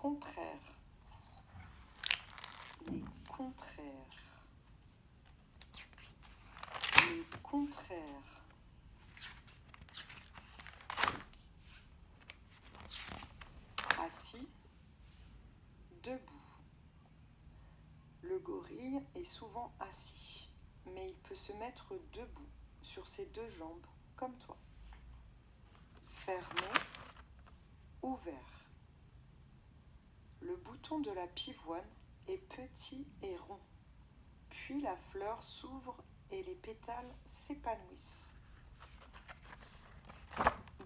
contraires. Les contraires. Les contraires. Assis, debout. Le gorille est souvent assis, mais il peut se mettre debout sur ses deux jambes, comme toi. Fermé, ouvert. Le bouton de la pivoine est petit et rond, puis la fleur s'ouvre et les pétales s'épanouissent.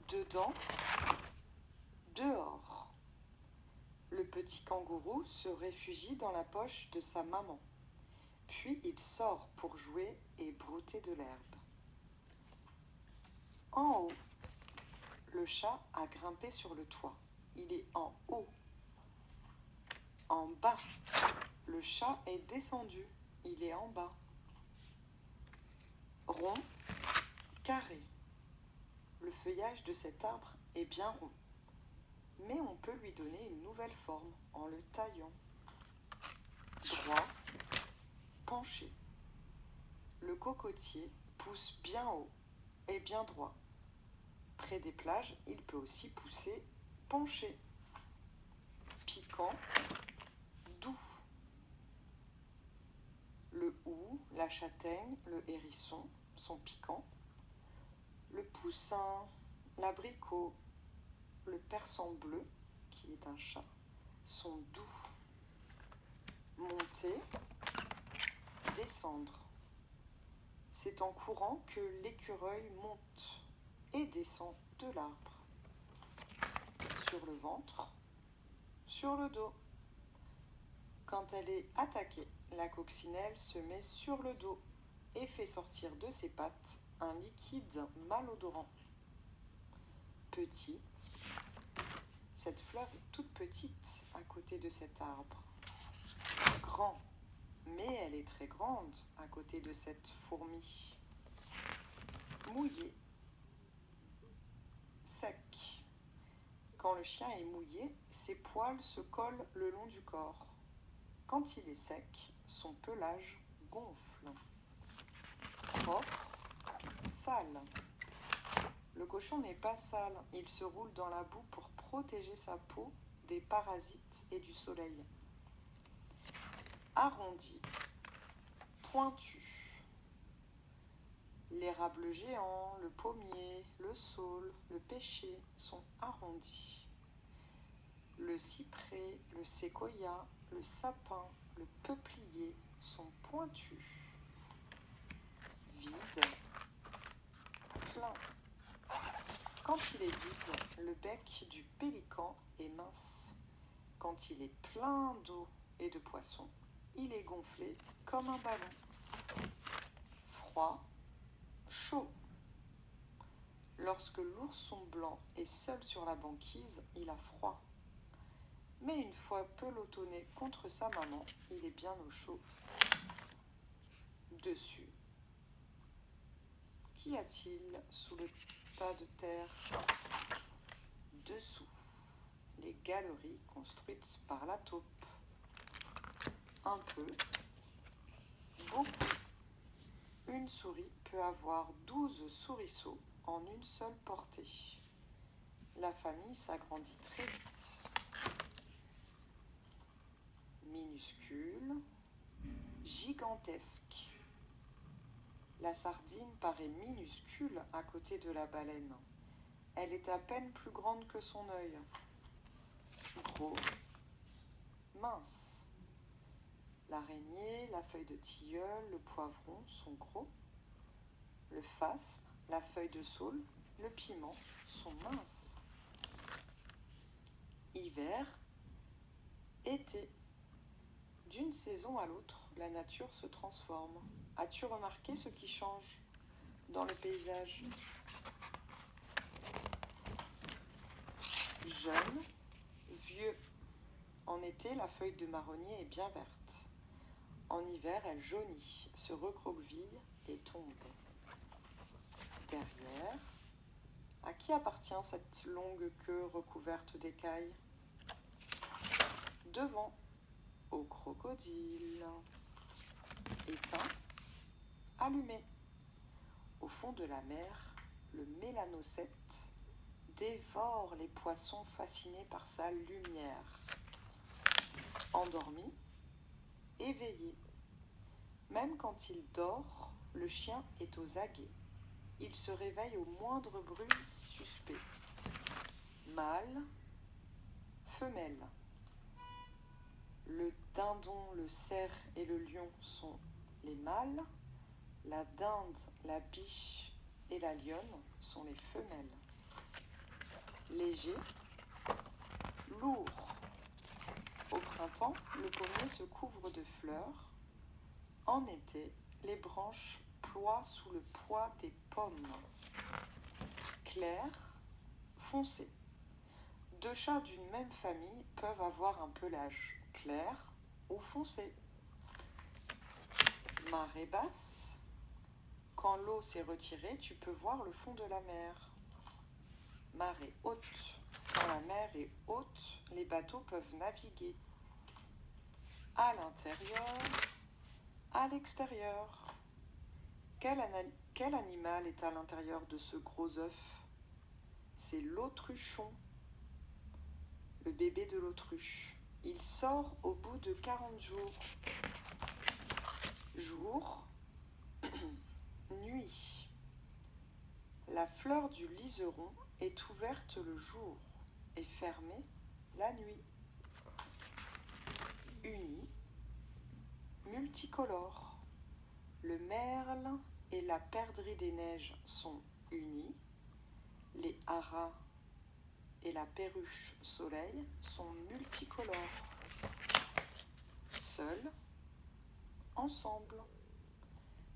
Dedans, dehors. Le petit kangourou se réfugie dans la poche de sa maman, puis il sort pour jouer et brouter de l'herbe. En haut, le chat a grimpé sur le toit. Il est en haut. En bas, le chat est descendu. Il est en bas. Rond, carré. Le feuillage de cet arbre est bien rond, mais on peut lui donner une nouvelle forme en le taillant. Droit, penché. Le cocotier pousse bien haut et bien droit. Près des plages, il peut aussi pousser penché. Piquant, doux. Le houx, la châtaigne, le hérisson sont piquants. Le poussin, l'abricot, le persan bleu, qui est un chat, sont doux. Monter, descendre. C'est en courant que l'écureuil monte et descend de l'arbre. Sur le ventre, sur le dos. Quand elle est attaquée, la coccinelle se met sur le dos et fait sortir de ses pattes un liquide malodorant. Petit, cette fleur est toute petite à côté de cet arbre. Grand, mais elle est très grande à côté de cette fourmi. Mouillé, sec. Quand le chien est mouillé, ses poils se collent le long du corps. Quand il est sec, son pelage gonfle. Propre, sale. Le cochon n'est pas sale, il se roule dans la boue pour protéger sa peau des parasites et du soleil. Arrondi, pointu. L'érable géant, le pommier, le saule, le pêcher sont arrondis. Le cyprès, le séquoia, le sapin, le peuplier sont pointus. Vide, plein. Quand il est vide, le bec du pélican est mince. Quand il est plein d'eau et de poissons, il est gonflé comme un ballon. Froid, chaud. Lorsque l'ourson blanc est seul sur la banquise, il a froid. Mais une fois pelotonné contre sa maman, il est bien au chaud. Dessus. Qu'y a-t-il sous le tas de terre? Dessous. Les galeries construites par la taupe. Un peu. Beaucoup. Une souris peut avoir 12 souriceaux en une seule portée. La famille s'agrandit très vite. Minuscule, gigantesque. La sardine paraît minuscule à côté de la baleine. Elle est à peine plus grande que son œil. Gros, mince. L'araignée, la feuille de tilleul, le poivron sont gros. Le phasme, la feuille de saule, le piment sont minces. Hiver, été. D'une saison à l'autre, la nature se transforme. As-tu remarqué ce qui change dans le paysage? Jeune, vieux. En été, la feuille de marronnier est bien verte. En hiver, elle jaunit, se recroqueville et tombe. Derrière, à qui appartient cette longue queue recouverte d'écailles? devant au crocodile. Éteint, allumé. Au fond de la mer, le mélanocète dévore les poissons fascinés par sa lumière. Endormi, éveillé. Même quand il dort, le chien est aux aguets. Il se réveille au moindre bruit suspect. Mâle, femelle. Le dindon, le cerf et le lion sont les mâles. La dinde, la biche et la lionne sont les femelles. Léger, lourd. Au printemps, le pommier se couvre de fleurs. En été, les branches ploient sous le poids des pommes. Clair, foncé. Deux chats d'une même famille peuvent avoir un pelage clair ou foncé. Marée basse. Quand l'eau s'est retirée, tu peux voir le fond de la mer. Marée haute. Quand la mer est haute, les bateaux peuvent naviguer. À l'intérieur, à l'extérieur. Quel animal est à l'intérieur de ce gros œuf? C'est l'autruchon, le bébé de l'autruche. Il sort au bout de 40 jours. Jour, nuit. La fleur du liseron est ouverte le jour et fermée la nuit. Uni, multicolore. Le merle et la perdrix des neiges sont unis. Les haras et la perruche soleil sont multicolores. Seuls, ensemble.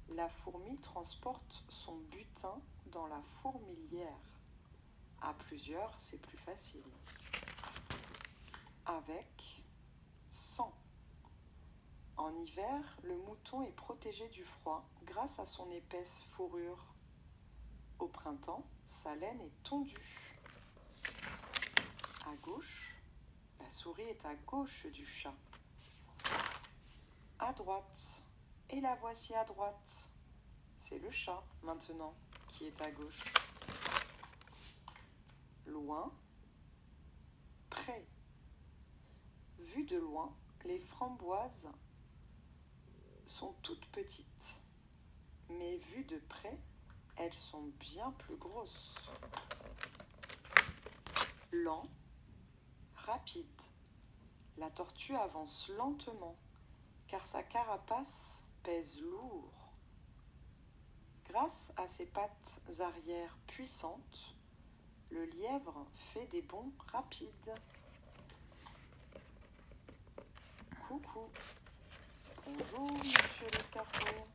La fourmi transporte son butin dans la fourmilière. À plusieurs, c'est plus facile. Avec, sans. En hiver, le mouton est protégé du froid grâce à son épaisse fourrure. Au printemps, sa laine est tondue. À gauche, la souris est à gauche du chat. À droite, et la voici à droite. C'est le chat, maintenant, qui est à gauche. Loin, près. Vu de loin, les framboises sont toutes petites. Mais vues de près, elles sont bien plus grosses. Lent, rapide. La tortue avance lentement, car sa carapace pèse lourd. Grâce à ses pattes arrière puissantes, le lièvre fait des bonds rapides. Coucou. Bonjour, monsieur l'escargot.